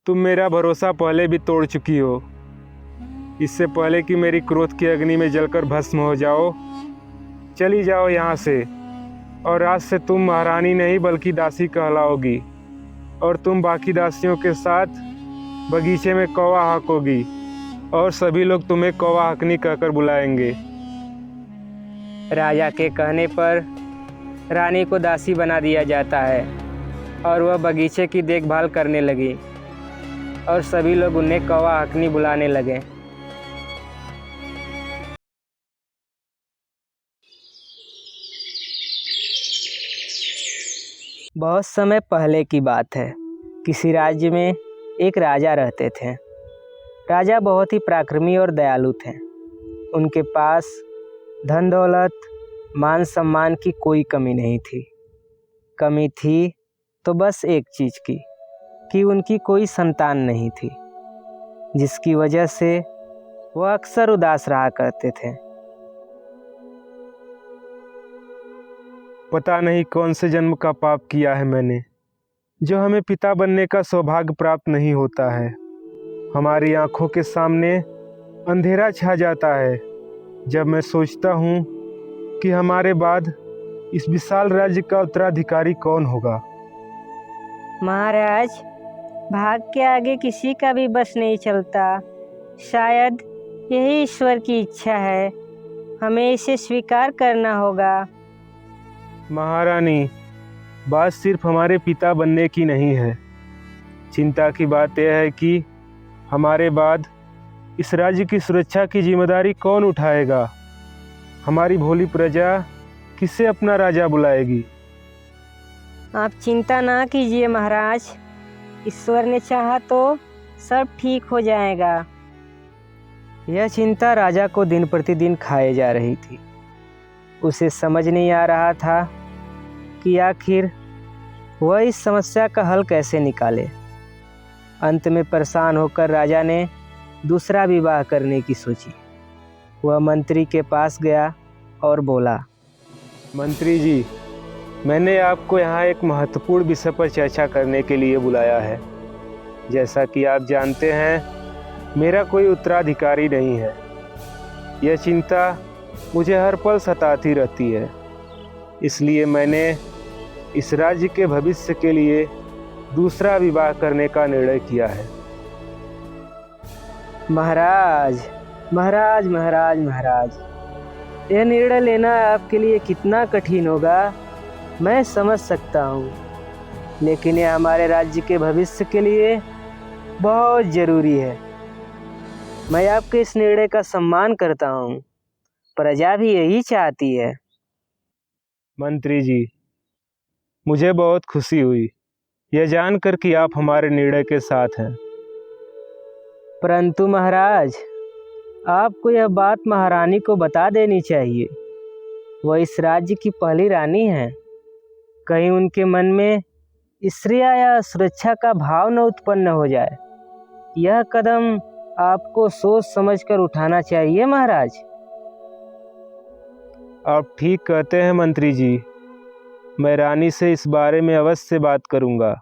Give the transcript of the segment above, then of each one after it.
तुम मेरा भरोसा पहले भी तोड़ चुकी हो। इससे पहले कि मेरी क्रोध की अग्नि में जलकर भस्म हो जाओ, चली जाओ यहाँ से। और आज से तुम महारानी नहीं बल्कि दासी कहलाओगी, और तुम बाकी दासियों के साथ बगीचे में कौवा हाँकोगी, और सभी लोग तुम्हें कौवा हकनी कहकर बुलाएंगे। राजा के कहने पर रानी को दासी बना दिया जाता है और वह बगीचे की देखभाल करने लगी और सभी लोग उन्हें कौवा हकनी बुलाने लगे। बहुत समय पहले की बात है। किसी राज्य में एक राजा रहते थे। राजा बहुत ही पराक्रमी और दयालु थे। उनके पास धन दौलत, मान सम्मान की कोई कमी नहीं थी। कमी थी तो बस एक चीज़ की कि उनकी कोई संतान नहीं थी, जिसकी वजह से वह अक्सर उदास रहा करते थे। पता नहीं कौन से जन्म का पाप किया है मैंने, जो हमें पिता बनने का सौभाग्य प्राप्त नहीं होता है। हमारी आंखों के सामने अंधेरा छा जाता है जब मैं सोचता हूँ कि हमारे बाद इस विशाल राज्य का उत्तराधिकारी कौन होगा। महाराज, भाग के आगे किसी का भी बस नहीं चलता। शायद यही ईश्वर की इच्छा है, हमें इसे स्वीकार करना होगा। महारानी, बात सिर्फ हमारे पिता बनने की नहीं है। चिंता की बात यह है कि हमारे बाद इस राज्य की सुरक्षा की जिम्मेदारी कौन उठाएगा। हमारी भोली प्रजा किसे अपना राजा बुलाएगी। आप चिंता ना कीजिए महाराज, ईश्वर ने चाहा तो सब ठीक हो जाएगा। यह चिंता राजा को दिन प्रतिदिन खाए जा रही थी। उसे समझ नहीं आ रहा था कि आखिर वह इस समस्या का हल कैसे निकाले। अंत में परेशान होकर राजा ने दूसरा विवाह करने की सोची। वह मंत्री के पास गया और बोला, मंत्री जी, मैंने आपको यहाँ एक महत्वपूर्ण विषय पर चर्चा करने के लिए बुलाया है। जैसा कि आप जानते हैं, मेरा कोई उत्तराधिकारी नहीं है। यह चिंता मुझे हर पल सताती रहती है। इसलिए मैंने इस राज्य के भविष्य के लिए दूसरा विवाह करने का निर्णय किया है। महाराज महाराज महाराज महाराज, यह निर्णय लेना आपके लिए कितना कठिन होगा, मैं समझ सकता हूँ, लेकिन यह हमारे राज्य के भविष्य के लिए बहुत ज़रूरी है। मैं आपके इस निर्णय का सम्मान करता हूँ। प्रजा भी यही चाहती है। मंत्री जी, मुझे बहुत खुशी हुई यह जानकर कि आप हमारे निर्णय के साथ हैं। परंतु महाराज, आपको यह बात महारानी को बता देनी चाहिए। वह इस राज्य की पहली रानी है। कहीं उनके मन में ईर्ष्या या सुरक्षा का भाव न उत्पन्न हो जाए। यह कदम आपको सोच समझकर उठाना चाहिए महाराज। आप ठीक कहते हैं मंत्री जी। मैं रानी से इस बारे में अवश्य बात करूंगा।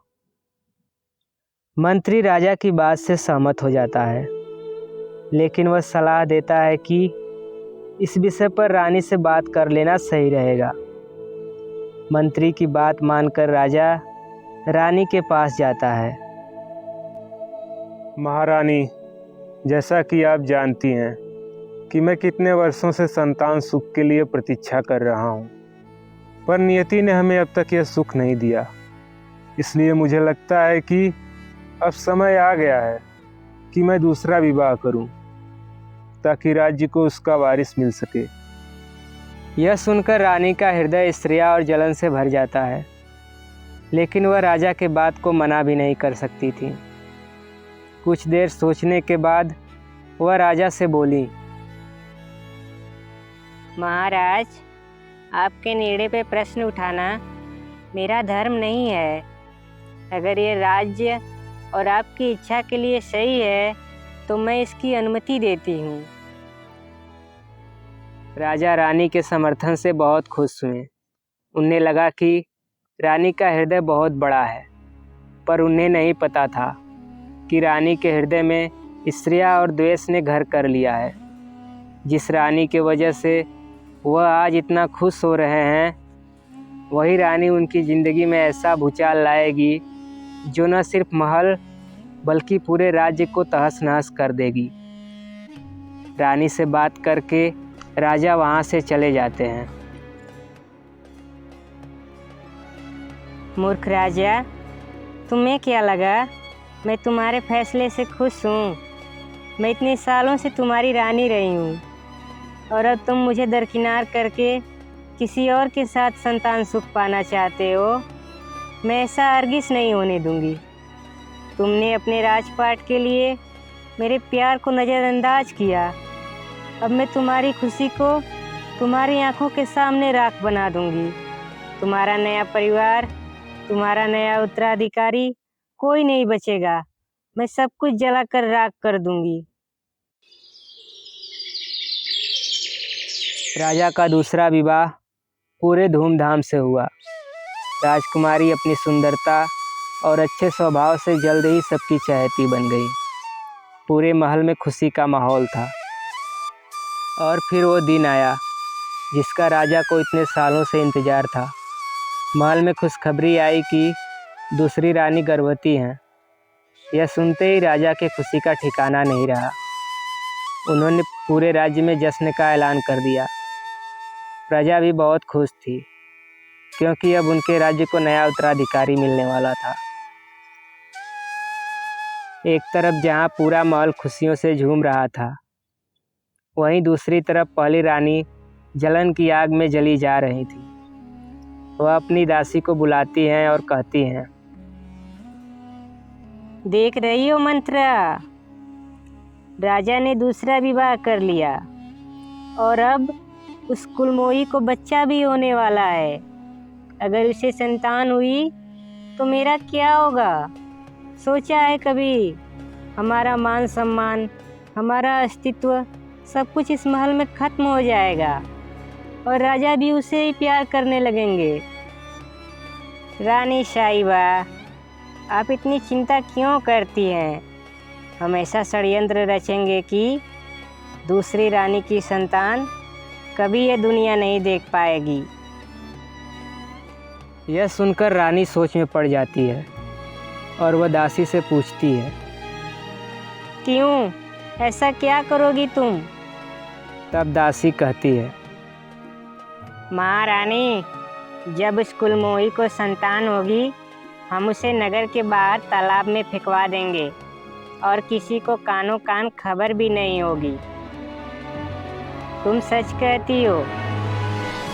मंत्री राजा की बात से सहमत हो जाता है, लेकिन वह सलाह देता है कि इस विषय पर रानी से बात कर लेना सही रहेगा। मंत्री की बात मानकर राजा रानी के पास जाता है। महारानी, जैसा कि आप जानती हैं कि मैं कितने वर्षों से संतान सुख के लिए प्रतीक्षा कर रहा हूँ, पर नियति ने हमें अब तक यह सुख नहीं दिया। इसलिए मुझे लगता है कि अब समय आ गया है कि मैं दूसरा विवाह करूं, ताकि राज्य को उसका वारिस मिल सके। यह सुनकर रानी का हृदय ईर्ष्या और जलन से भर जाता है, लेकिन वह राजा के बात को मना भी नहीं कर सकती थी। कुछ देर सोचने के बाद वह राजा से बोली, महाराज, आपके निर्णय पे प्रश्न उठाना मेरा धर्म नहीं है। अगर ये राज्य और आपकी इच्छा के लिए सही है तो मैं इसकी अनुमति देती हूँ। राजा रानी के समर्थन से बहुत खुश हुए। उन्हें लगा कि रानी का हृदय बहुत बड़ा है, पर उन्हें नहीं पता था कि रानी के हृदय में ईर्ष्या और द्वेष ने घर कर लिया है। जिस रानी के वजह से वह आज इतना खुश हो रहे हैं, वही रानी उनकी ज़िंदगी में ऐसा भूचाल लाएगी जो न सिर्फ महल बल्कि पूरे राज्य को तहस नहस कर देगी। रानी से बात करके राजा वहाँ से चले जाते हैं। मूर्ख राजा, तुम्हें क्या लगा मैं तुम्हारे फैसले से खुश हूँ? मैं इतने सालों से तुम्हारी रानी रही हूँ और अब तुम मुझे दरकिनार करके किसी और के साथ संतान सुख पाना चाहते हो। मैं ऐसा हरगिज़ नहीं होने दूंगी। तुमने अपने राजपाट के लिए मेरे प्यार को नज़रअंदाज किया। अब मैं तुम्हारी खुशी को तुम्हारी आंखों के सामने राख बना दूंगी। तुम्हारा नया परिवार, तुम्हारा नया उत्तराधिकारी, कोई नहीं बचेगा। मैं सब कुछ जलाकर राख कर दूंगी। राजा का दूसरा विवाह पूरे धूमधाम से हुआ। राजकुमारी अपनी सुंदरता और अच्छे स्वभाव से जल्द ही सबकी चहेती बन गई। पूरे महल में खुशी का माहौल था। और फिर वो दिन आया जिसका राजा को इतने सालों से इंतज़ार था। महल में खुशखबरी आई कि दूसरी रानी गर्भवती हैं। यह सुनते ही राजा के खुशी का ठिकाना नहीं रहा। उन्होंने पूरे राज्य में जश्न का ऐलान कर दिया। प्रजा भी बहुत खुश थी क्योंकि अब उनके राज्य को नया उत्तराधिकारी मिलने वाला था। एक तरफ जहां पूरा महल खुशियों से झूम रहा था, वहीं दूसरी तरफ पहली रानी जलन की आग में जली जा रही थी। वह अपनी दासी को बुलाती हैं और कहती हैं, देख रही हो मंत्रा, राजा ने दूसरा विवाह कर लिया और अब उस कुलमोही को बच्चा भी होने वाला है। अगर उसे संतान हुई तो मेरा क्या होगा? सोचा है कभी? हमारा मान सम्मान, हमारा अस्तित्व, सब कुछ इस महल में खत्म हो जाएगा और राजा भी उसे ही प्यार करने लगेंगे। रानी साहिबा, आप इतनी चिंता क्यों करती हैं? हम ऐसा षड्यंत्र रचेंगे कि दूसरी रानी की संतान कभी यह दुनिया नहीं देख पाएगी। यह सुनकर रानी सोच में पड़ जाती है और वह दासी से पूछती है, क्यों? ऐसा क्या करोगी तुम? तब दासी कहती है, महारानी, जब उस कुलमोही को संतान होगी, हम उसे नगर के बाहर तालाब में फेंकवा देंगे और किसी को कानों कान खबर भी नहीं होगी। तुम सच कहती हो?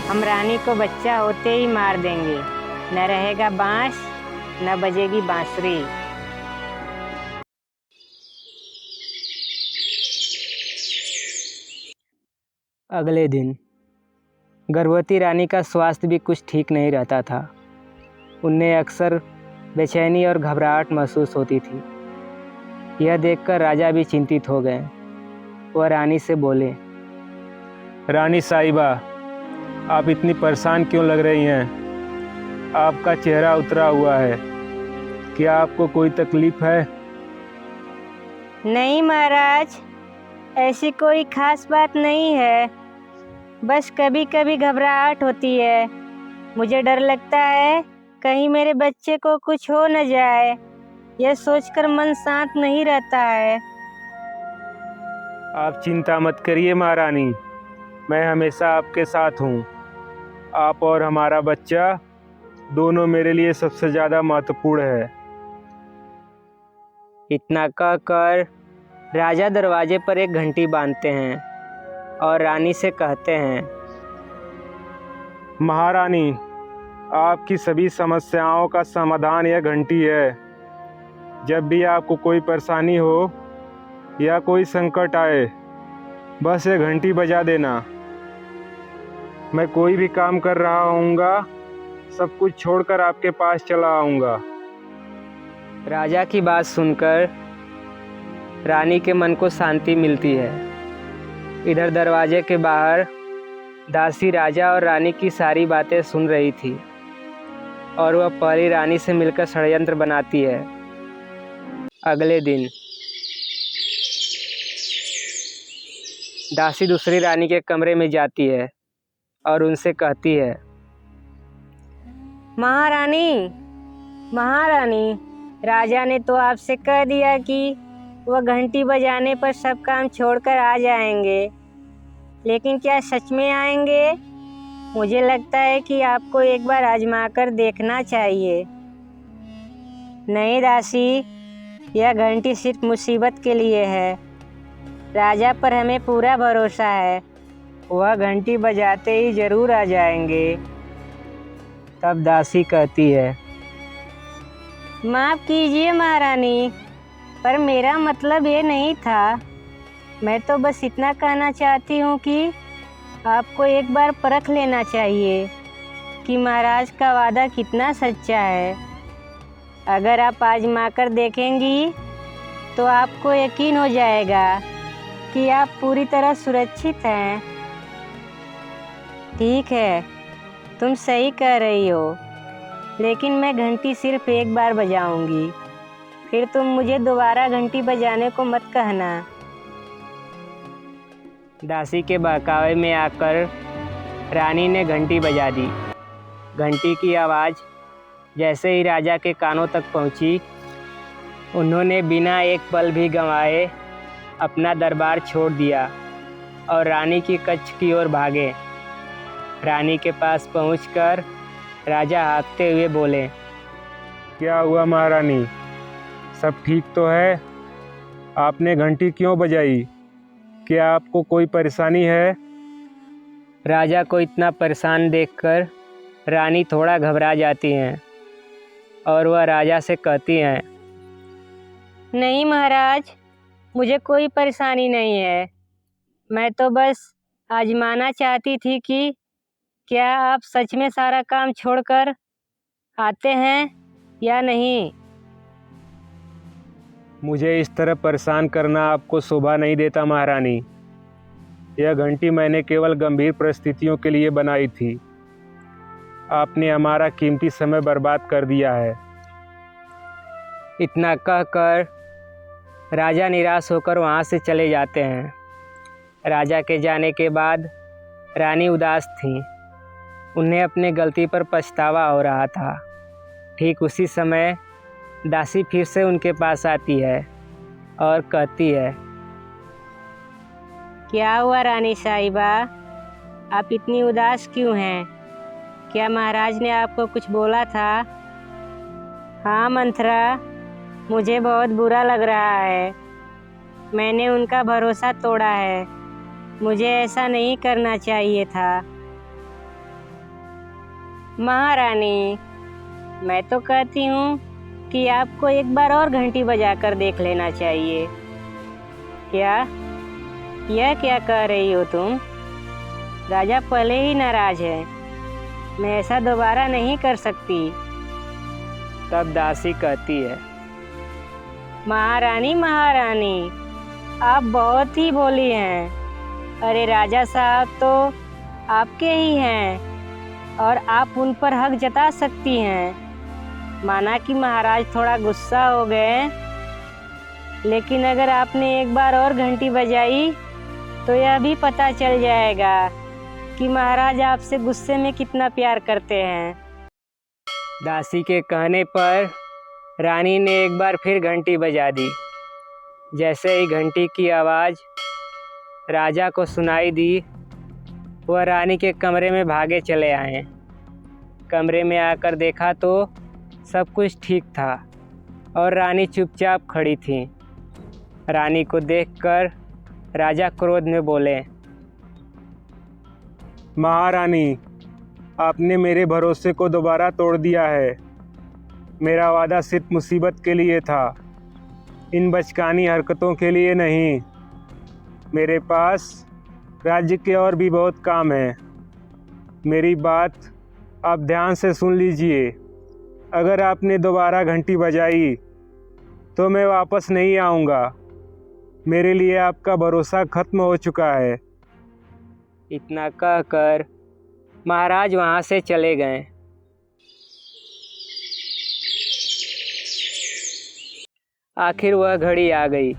हम रानी को बच्चा होते ही मार देंगे। न रहेगा बांस, न बजेगी बांसुरी। अगले दिन गर्भवती रानी का स्वास्थ्य भी कुछ ठीक नहीं रहता था। उन्हें अक्सर बेचैनी और घबराहट महसूस होती थी। यह देखकर राजा भी चिंतित हो गए। वह रानी से बोले, रानी साहिबा, आप इतनी परेशान क्यों लग रही हैं? आपका चेहरा उतरा हुआ है। क्या आपको कोई तकलीफ है? नहीं महाराज, ऐसी कोई खास बात नहीं है। बस कभी कभी घबराहट होती है। मुझे डर लगता है कहीं मेरे बच्चे को कुछ हो न जाए। यह सोचकर मन शांत नहीं रहता है। आप चिंता मत करिए महारानी, मैं हमेशा आपके साथ हूँ। आप और हमारा बच्चा दोनों मेरे लिए सबसे ज़्यादा महत्वपूर्ण है। इतना कहकर राजा दरवाजे पर एक घंटी बांधते हैं और रानी से कहते हैं, महारानी, आपकी सभी समस्याओं का समाधान यह घंटी है। जब भी आपको कोई परेशानी हो या कोई संकट आए, बस ये घंटी बजा देना। मैं कोई भी काम कर रहा होऊंगा, सब कुछ छोड़कर आपके पास चला आऊँगा। राजा की बात सुनकर रानी के मन को शांति मिलती है। इधर दरवाजे के बाहर दासी राजा और रानी की सारी बातें सुन रही थी और वह पहली रानी से मिलकर षड्यंत्र बनाती है। अगले दिन दासी दूसरी रानी के कमरे में जाती है और उनसे कहती है, महारानी, महारानी, राजा ने तो आपसे कह दिया कि वह घंटी बजाने पर सब काम छोड़कर आ जाएंगे, लेकिन क्या सच में आएंगे? मुझे लगता है कि आपको एक बार आजमा कर देखना चाहिए। नहीं दासी, यह घंटी सिर्फ मुसीबत के लिए है। राजा पर हमें पूरा भरोसा है, वह घंटी बजाते ही जरूर आ जाएंगे। तब दासी कहती है, माफ़ कीजिए महारानी, पर मेरा मतलब ये नहीं था। मैं तो बस इतना कहना चाहती हूँ कि आपको एक बार परख लेना चाहिए कि महाराज का वादा कितना सच्चा है। अगर आप आजमा कर देखेंगी तो आपको यकीन हो जाएगा कि आप पूरी तरह सुरक्षित हैं। ठीक है, तुम सही कह रही हो, लेकिन मैं घंटी सिर्फ एक बार बजाऊंगी, फिर तुम मुझे दोबारा घंटी बजाने को मत कहना। दासी के बहकावे में आकर रानी ने घंटी बजा दी। घंटी की आवाज़ जैसे ही राजा के कानों तक पहुंची, उन्होंने बिना एक पल भी गंवाए अपना दरबार छोड़ दिया और रानी की कक्ष की ओर भागे। रानी के पास पहुंचकर राजा हाँकते हुए बोले, क्या हुआ महारानी, सब ठीक तो है? आपने घंटी क्यों बजाई? क्या आपको कोई परेशानी है? राजा को इतना परेशान देखकर रानी थोड़ा घबरा जाती हैं और वह राजा से कहती हैं, नहीं महाराज, मुझे कोई परेशानी नहीं है। मैं तो बस आजमाना चाहती थी कि क्या आप सच में सारा काम छोड़कर आते हैं या नहीं। मुझे इस तरह परेशान करना आपको शोभा नहीं देता महारानी। यह घंटी मैंने केवल गंभीर परिस्थितियों के लिए बनाई थी। आपने हमारा कीमती समय बर्बाद कर दिया है। इतना कहकर राजा निराश होकर वहाँ से चले जाते हैं। राजा के जाने के बाद रानी उदास थीं। उन्हें अपने गलती पर पछतावा हो रहा था। ठीक उसी समय दासी फिर से उनके पास आती है और कहती है, क्या हुआ रानी साहिबा, आप इतनी उदास क्यों हैं? क्या महाराज ने आपको कुछ बोला था? हाँ मंथरा, मुझे बहुत बुरा लग रहा है। मैंने उनका भरोसा तोड़ा है। मुझे ऐसा नहीं करना चाहिए था। महारानी, मैं तो कहती हूँ कि आपको एक बार और घंटी बजाकर देख लेना चाहिए। क्या? यह क्या कह रही हो तुम? राजा पहले ही नाराज है। मैं ऐसा दोबारा नहीं कर सकती। तब दासी कहती है, महारानी, महारानी, आप बहुत ही भोली हैं। अरे राजा साहब तो आपके ही हैं और आप उन पर हक जता सकती हैं। माना कि महाराज थोड़ा गुस्सा हो गए, लेकिन अगर आपने एक बार और घंटी बजाई तो यह भी पता चल जाएगा कि महाराज आपसे गुस्से में कितना प्यार करते हैं। दासी के कहने पर रानी ने एक बार फिर घंटी बजा दी। जैसे ही घंटी की आवाज़ राजा को सुनाई दी, वह रानी के कमरे में भागे चले आए। कमरे में आकर देखा तो सब कुछ ठीक था और रानी चुपचाप खड़ी थी। रानी को देखकर राजा क्रोध में बोले, महारानी, आपने मेरे भरोसे को दोबारा तोड़ दिया है। मेरा वादा सिर्फ मुसीबत के लिए था, इन बचकानी हरकतों के लिए नहीं। मेरे पास राज्य के और भी बहुत काम हैं। मेरी बात आप ध्यान से सुन लीजिए। अगर आपने दोबारा घंटी बजाई तो मैं वापस नहीं आऊँगा। मेरे लिए आपका भरोसा खत्म हो चुका है। इतना कहकर महाराज वहाँ से चले गए। आखिर वह घड़ी आ गई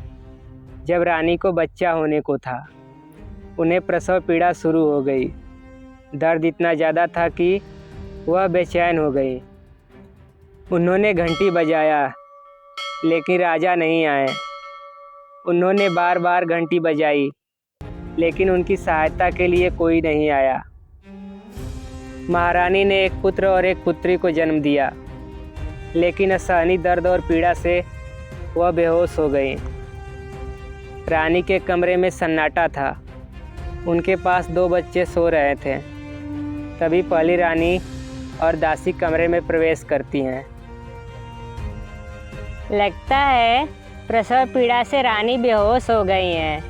जब रानी को बच्चा होने को था। उन्हें प्रसव पीड़ा शुरू हो गई। दर्द इतना ज़्यादा था कि वह बेचैन हो गई। उन्होंने घंटी बजाया लेकिन राजा नहीं आए। उन्होंने बार बार घंटी बजाई लेकिन उनकी सहायता के लिए कोई नहीं आया। महारानी ने एक पुत्र और एक पुत्री को जन्म दिया, लेकिन असहनीय दर्द और पीड़ा से वह बेहोश हो गई। रानी के कमरे में सन्नाटा था। उनके पास 2 बच्चे सो रहे थे। तभी पहली रानी और दासी कमरे में प्रवेश करती हैं। लगता है प्रसव पीड़ा से रानी बेहोश हो गई हैं।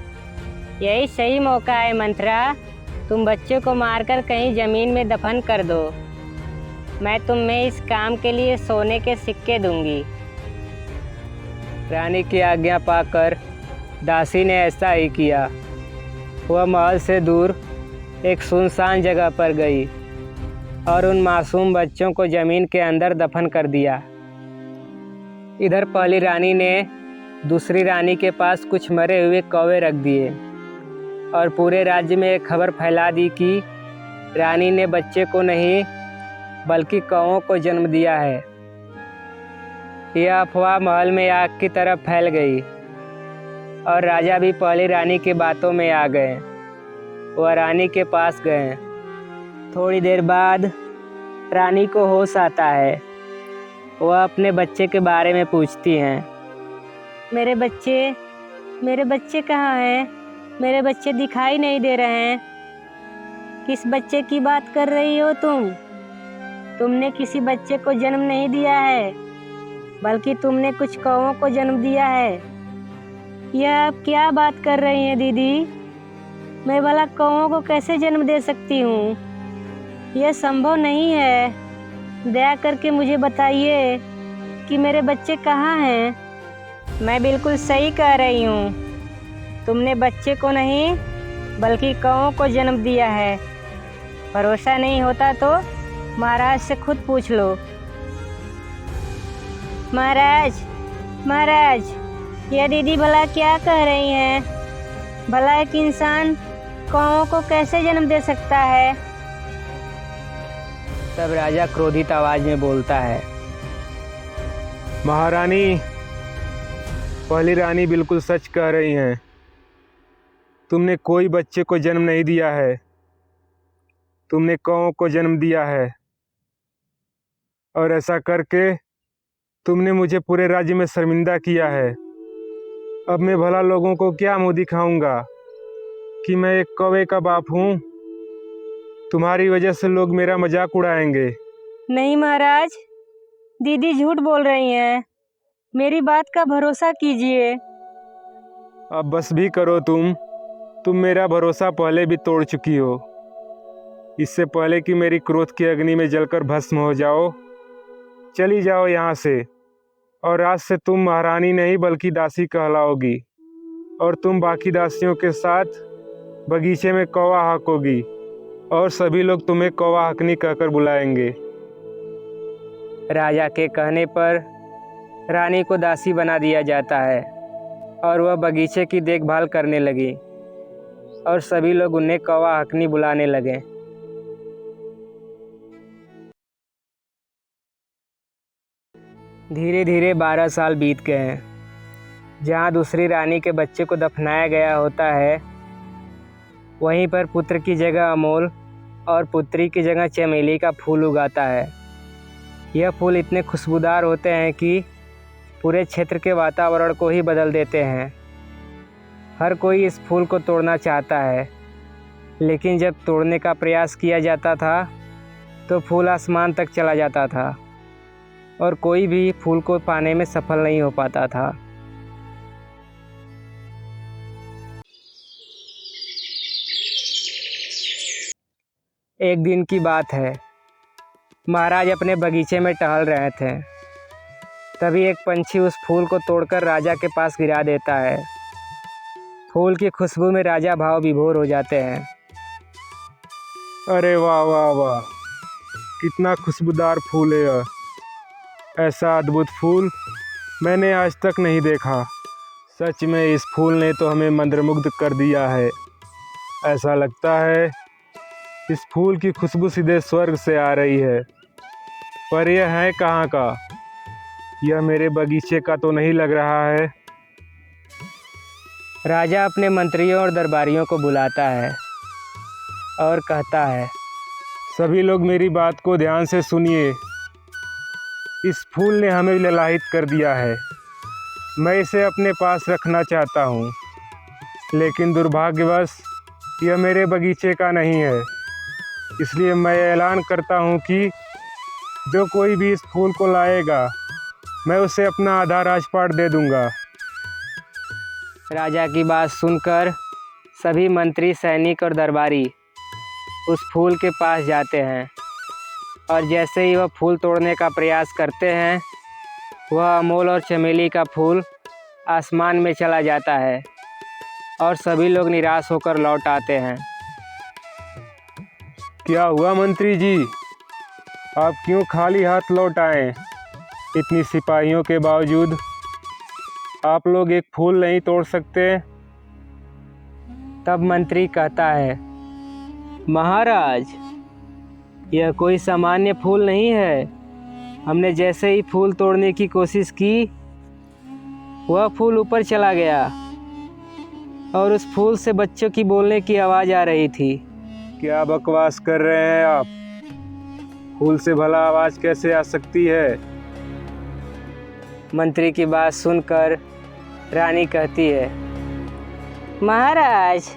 यही सही मौका है मंत्रा, तुम बच्चों को मारकर कहीं ज़मीन में दफन कर दो। मैं तुम्हें इस काम के लिए सोने के सिक्के दूंगी। रानी की आज्ञा पाकर दासी ने ऐसा ही किया। वह महल से दूर एक सुनसान जगह पर गई और उन मासूम बच्चों को ज़मीन के अंदर दफन कर दिया। इधर पहली रानी ने दूसरी रानी के पास कुछ मरे हुए कौवे रख दिए और पूरे राज्य में एक खबर फैला दी कि रानी ने बच्चे को नहीं बल्कि कौवों को जन्म दिया है। यह अफवाह महल में आग की तरह फैल गई और राजा भी पहली रानी की बातों में आ गए। वह रानी के पास गए। थोड़ी देर बाद रानी को होश आता है। वह अपने बच्चे के बारे में पूछती हैं। मेरे बच्चे कहाँ हैं? मेरे बच्चे दिखाई नहीं दे रहे हैं। किस बच्चे की बात कर रही हो तुम? तुमने किसी बच्चे को जन्म नहीं दिया है, बल्कि तुमने कुछ कौवों को जन्म दिया है। यह आप क्या बात कर रही हैं दीदी? मैं भला कौवों को कैसे जन्म दे सकती हूँ? यह संभव नहीं है। दया करके मुझे बताइए कि मेरे बच्चे कहाँ हैं। मैं बिल्कुल सही कह रही हूँ। तुमने बच्चे को नहीं बल्कि कौवों को जन्म दिया है। भरोसा नहीं होता तो महाराज से खुद पूछ लो। महाराज, यह दीदी भला क्या कह रही हैं? भला एक इंसान कौवों को कैसे जन्म दे सकता है? तब राजा क्रोधित आवाज में बोलता है। महारानी, पहली रानी बिल्कुल सच कह रही हैं। तुमने कोई बच्चे को जन्म नहीं दिया है, तुमने कौवों को जन्म दिया है। और ऐसा करके तुमने मुझे पूरे राज्य में शर्मिंदा किया है। अब मैं भला लोगों को क्या मुंह दिखाऊंगा कि मैं एक कौवे का बाप हूँ। तुम्हारी वजह से लोग मेरा मजाक उड़ाएंगे। नहीं महाराज, दीदी झूठ बोल रही हैं। मेरी बात का भरोसा कीजिए। अब बस भी करो। तुम मेरा भरोसा पहले भी तोड़ चुकी हो। इससे पहले कि मेरी क्रोध की अग्नि में जलकर भस्म हो जाओ, चली जाओ यहाँ से। और आज से तुम महारानी नहीं बल्कि दासी कहलाओगी। और तुम बाकी दासियों के साथ बगीचे में कौवा हकोगी और सभी लोग तुम्हें कौवा हकनी कहकर बुलाएंगे। राजा के कहने पर रानी को दासी बना दिया जाता है और वह बगीचे की देखभाल करने लगी और सभी लोग उन्हें कौवा हकनी बुलाने लगे। धीरे धीरे 12 साल बीत गए हैं। जहाँ दूसरी रानी के बच्चे को दफनाया गया होता है, वहीं पर पुत्र की जगह अमोल और पुत्री की जगह चमेली का फूल उगाता है। यह फूल इतने खुशबूदार होते हैं कि पूरे क्षेत्र के वातावरण को ही बदल देते हैं। हर कोई इस फूल को तोड़ना चाहता है, लेकिन जब तोड़ने का प्रयास किया जाता था तो फूल आसमान तक चला जाता था और कोई भी फूल को पाने में सफल नहीं हो पाता था। एक दिन की बात है। महाराज अपने बगीचे में टहल रहे थे। तभी एक पंछी उस फूल को तोड़कर राजा के पास गिरा देता है। फूल की खुशबू में राजा भाव विभोर हो जाते हैं। अरे वाह वाह वाह, कितना खुशबूदार फूल है यह। ऐसा अद्भुत फूल मैंने आज तक नहीं देखा। सच में इस फूल ने तो हमें मंत्रमुग्ध कर दिया है। ऐसा लगता है इस फूल की खुशबू सीधे स्वर्ग से आ रही है। पर यह है कहाँ का? यह मेरे बगीचे का तो नहीं लग रहा है। राजा अपने मंत्रियों और दरबारियों को बुलाता है और कहता है, सभी लोग मेरी बात को ध्यान से सुनिए। इस फूल ने हमें ललाहित कर दिया है। मैं इसे अपने पास रखना चाहता हूँ, लेकिन दुर्भाग्यवश यह मेरे बगीचे का नहीं है। इसलिए मैं ऐलान करता हूँ कि जो कोई भी इस फूल को लाएगा, मैं उसे अपना आधा राजपाट दे दूँगा। राजा की बात सुनकर सभी मंत्री, सैनिक और दरबारी उस फूल के पास जाते हैं और जैसे ही वह फूल तोड़ने का प्रयास करते हैं, वह अमोल और चमेली का फूल आसमान में चला जाता है और सभी लोग निराश होकर लौट आते हैं। क्या हुआ मंत्री जी? आप क्यों खाली हाथ लौट आए? इतनी सिपाहियों के बावजूद आप लोग एक फूल नहीं तोड़ सकते? तब मंत्री कहता है, महाराज, यह कोई सामान्य फूल नहीं है। हमने जैसे ही फूल तोड़ने की कोशिश की, वह फूल ऊपर चला गया और उस फूल से बच्चों की बोलने की आवाज़ आ रही थी। क्या बकवास कर रहे हैं आप? फूल से भला आवाज़ कैसे आ सकती है? मंत्री की बात सुनकर रानी कहती है, महाराज,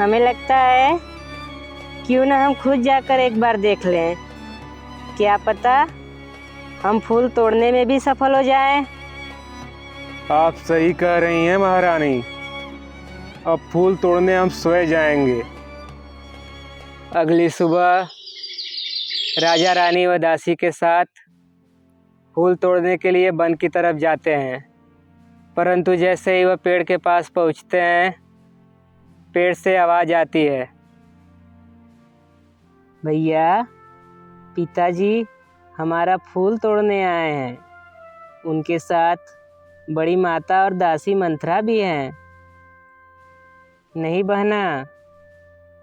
हमें लगता है क्यों ना हम खुद जाकर एक बार देख लें। क्या पता हम फूल तोड़ने में भी सफल हो जाएं। आप सही कह रही हैं महारानी। अब फूल तोड़ने हम स्वयं जाएंगे। अगली सुबह राजा, रानी व दासी के साथ फूल तोड़ने के लिए वन की तरफ जाते हैं। परंतु जैसे ही वह पेड़ के पास पहुंचते हैं, पेड़ से आवाज़ आती है, भैया, पिताजी हमारा फूल तोड़ने आए हैं। उनके साथ बड़ी माता और दासी मंथरा भी हैं। नहीं बहना,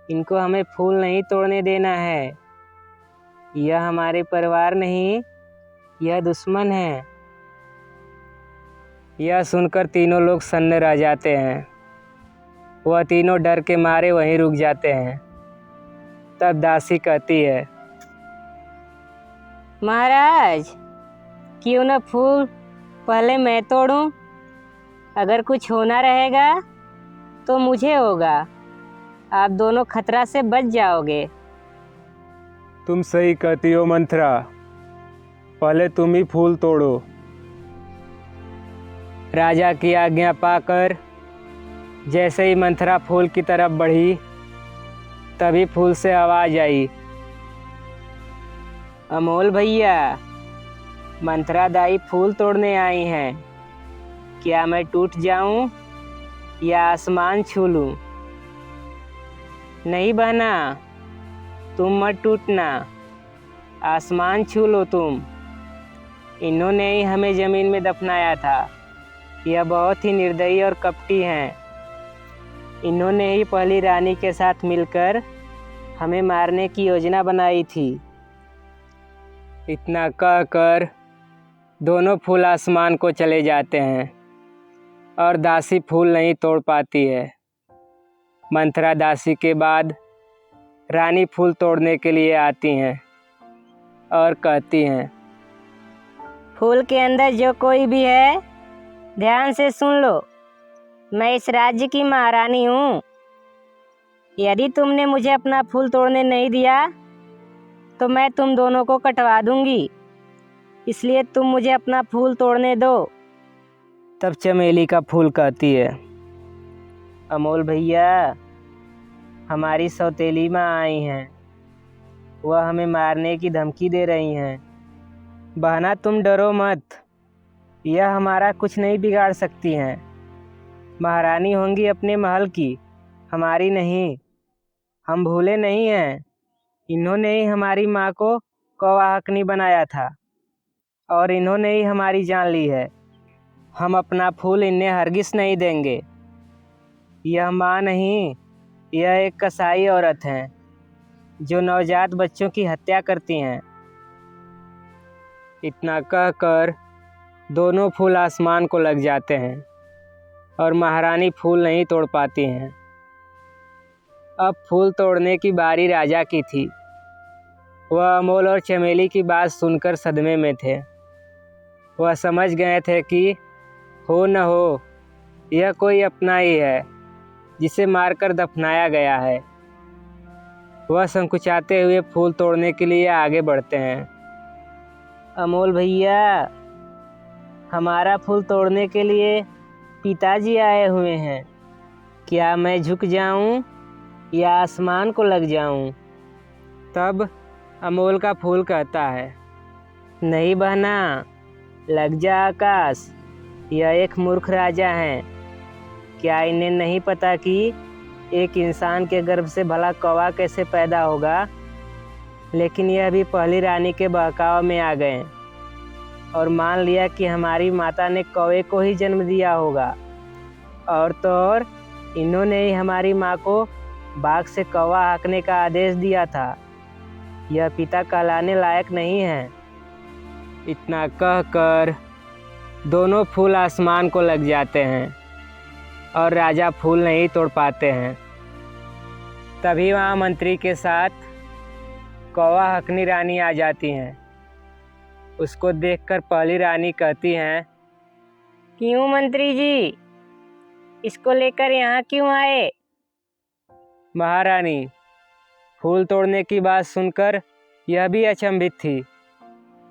इनको हमें फूल नहीं तोड़ने देना है। यह हमारे परिवार नहीं, यह दुश्मन है। यह सुनकर तीनों लोग सन्न रह जाते हैं। वह तीनों डर के मारे वहीं रुक जाते हैं। तब दासी कहती है, महाराज, क्यों न फूल पहले मैं तोड़ूं? अगर कुछ होना रहेगा तो मुझे होगा। आप दोनों खतरा से बच जाओगे। तुम सही कहती हो मंथरा। पहले तुम ही फूल तोड़ो। राजा की आज्ञा पाकर जैसे ही मंथरा फूल की तरफ बढ़ी, तभी फूल से आवाज़ आई, अमोल भैया, मंथरा दाई फूल तोड़ने आई हैं। क्या मैं टूट जाऊं या आसमान छू लूं? नहीं बहना, तुम मत टूटना, आसमान छू लो तुम। इन्होंने ही हमें ज़मीन में दफनाया था। यह बहुत ही निर्दयी और कपटी हैं। इन्होंने ही पहली रानी के साथ मिलकर हमें मारने की योजना बनाई थी। इतना कहकर दोनों फूल आसमान को चले जाते हैं और दासी फूल नहीं तोड़ पाती है। मंथरा दासी के बाद रानी फूल तोड़ने के लिए आती हैं और कहती हैं, फूल के अंदर जो कोई भी है, ध्यान से सुन लो। मैं इस राज्य की महारानी हूँ। यदि तुमने मुझे अपना फूल तोड़ने नहीं दिया तो मैं तुम दोनों को कटवा दूंगी। इसलिए तुम मुझे अपना फूल तोड़ने दो। तब चमेली का फूल कहती है, अमोल भैया, हमारी सौतेली माँ आई हैं। वह हमें मारने की धमकी दे रही हैं। बहना, तुम डरो मत। यह हमारा कुछ नहीं बिगाड़ सकती हैं। महारानी होंगी अपने महल की, हमारी नहीं। हम भूले नहीं हैं। इन्होंने ही हमारी माँ को कौवाहकनी बनाया था और इन्होंने ही हमारी जान ली है। हम अपना फूल इन्हें हरगिज़ नहीं देंगे। यह माँ नहीं, यह एक कसाई औरत हैं जो नवजात बच्चों की हत्या करती हैं। इतना कहकर दोनों फूल आसमान को लग जाते हैं और महारानी फूल नहीं तोड़ पाती हैं। अब फूल तोड़ने की बारी राजा की थी। वह अमोल और चमेली की बात सुनकर सदमे में थे। वह समझ गए थे कि हो न हो यह कोई अपना ही है जिसे मारकर दफनाया गया है। वह संकुचाते हुए फूल तोड़ने के लिए आगे बढ़ते हैं। अमोल भैया, हमारा फूल तोड़ने के लिए पिताजी आए हुए हैं। क्या मैं झुक जाऊं या आसमान को लग जाऊं? तब अमोल का फूल कहता है, नहीं बहना, लग जा आकाश। यह एक मूर्ख राजा हैं। क्या इन्हें नहीं पता कि एक इंसान के गर्भ से भला कौवा कैसे पैदा होगा? लेकिन यह भी पहली रानी के बहकाव में आ गए और मान लिया कि हमारी माता ने कौवे को ही जन्म दिया होगा। और तो और इन्होंने ही हमारी माँ को बाग से कौवा हाँकने का आदेश दिया था। यह पिता कहलाने लायक नहीं है। इतना कहकर दोनों फूल आसमान को लग जाते हैं और राजा फूल नहीं तोड़ पाते हैं। तभी वहाँ मंत्री के साथ कौवा हकनी रानी आ जाती हैं। उसको देखकर पहली रानी कहती हैं, क्यों मंत्री जी, इसको लेकर यहाँ क्यों आए? महारानी, फूल तोड़ने की बात सुनकर यह भी अचंभित थी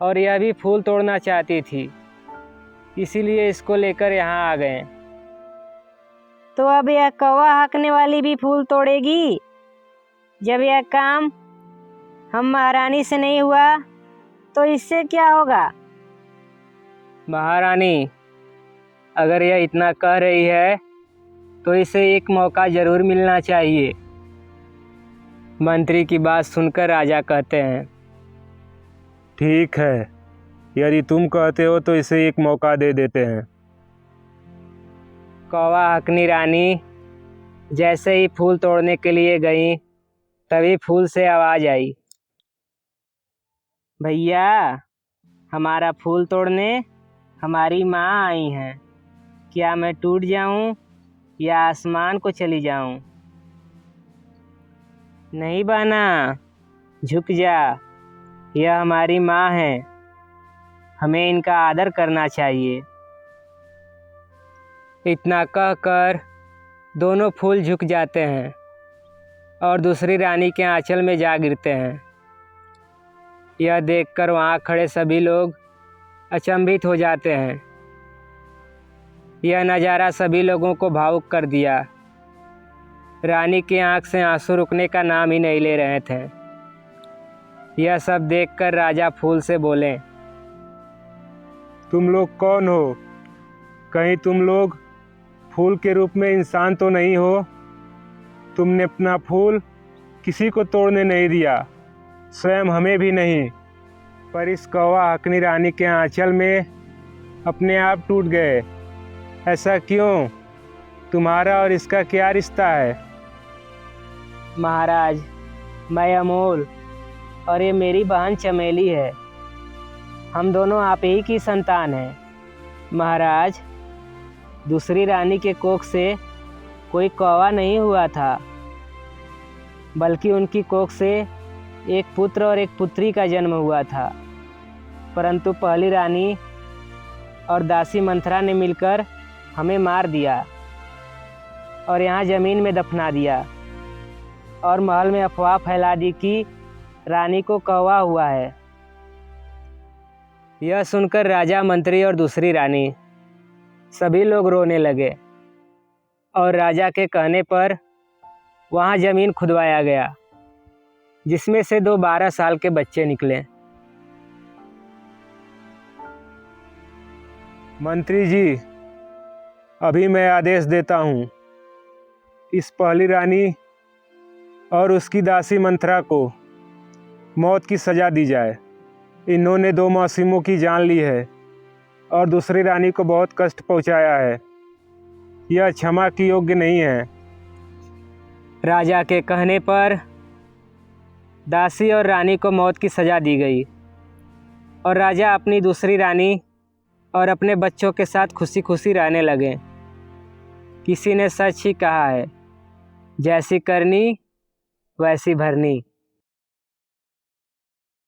और यह भी फूल तोड़ना चाहती थी, इसीलिए इसको लेकर यहाँ आ गए। तो अब यह कौवा हाँकने वाली भी फूल तोड़ेगी? जब यह काम हम महारानी से नहीं हुआ तो इससे क्या होगा? महारानी, अगर यह इतना कह रही है तो इसे एक मौका जरूर मिलना चाहिए। मंत्री की बात सुनकर राजा कहते हैं, ठीक है, यदि तुम कहते हो तो इसे एक मौका दे देते हैं। कौवा हकनी रानी जैसे ही फूल तोड़ने के लिए गई, तभी फूल से आवाज़ आई, भैया, हमारा फूल तोड़ने हमारी माँ आई हैं। क्या मैं टूट जाऊं या आसमान को चली जाऊं? नहीं बहना, झुक जा। यह हमारी माँ है, हमें इनका आदर करना चाहिए। इतना कहकर दोनों फूल झुक जाते हैं और दूसरी रानी के आंचल में जा गिरते हैं। यह देखकर वहाँ खड़े सभी लोग अचंभित हो जाते हैं। यह नज़ारा सभी लोगों को भावुक कर दिया। रानी की आंख से आंसू रुकने का नाम ही नहीं ले रहे थे। यह सब देखकर राजा फूल से बोले, तुम लोग कौन हो? कहीं तुम लोग फूल के रूप में इंसान तो नहीं हो? तुमने अपना फूल किसी को तोड़ने नहीं दिया, स्वयं हमें भी नहीं, पर इस कौवा हकनी रानी के आंचल में अपने आप टूट गए। ऐसा क्यों? तुम्हारा और इसका क्या रिश्ता है? महाराज, मैं अमोल और ये मेरी बहन चमेली है। हम दोनों आप ही की संतान हैं। महाराज, दूसरी रानी के कोख से कोई कौवा नहीं हुआ था, बल्कि उनकी कोख से एक पुत्र और एक पुत्री का जन्म हुआ था। परंतु पहली रानी और दासी मंथरा ने मिलकर हमें मार दिया और यहाँ ज़मीन में दफना दिया और महल में अफवाह फैला दी कि रानी को कौवा हुआ है। यह सुनकर राजा, मंत्री और दूसरी रानी सभी लोग रोने लगे और राजा के कहने पर वहाँ ज़मीन खुदवाया गया, जिसमें से 2 12 साल के बच्चे निकले। मंत्री जी, अभी मैं आदेश देता हूँ, इस पहली रानी और उसकी दासी मंथरा को मौत की सज़ा दी जाए। इन्होंने 2 मासूमों की जान ली है और दूसरी रानी को बहुत कष्ट पहुंचाया है। यह क्षमा की योग्य नहीं है। राजा के कहने पर दासी और रानी को मौत की सज़ा दी गई और राजा अपनी दूसरी रानी और अपने बच्चों के साथ खुशी खुशी रहने लगे। किसी ने सच ही कहा है, जैसी करनी वैसी भरनी।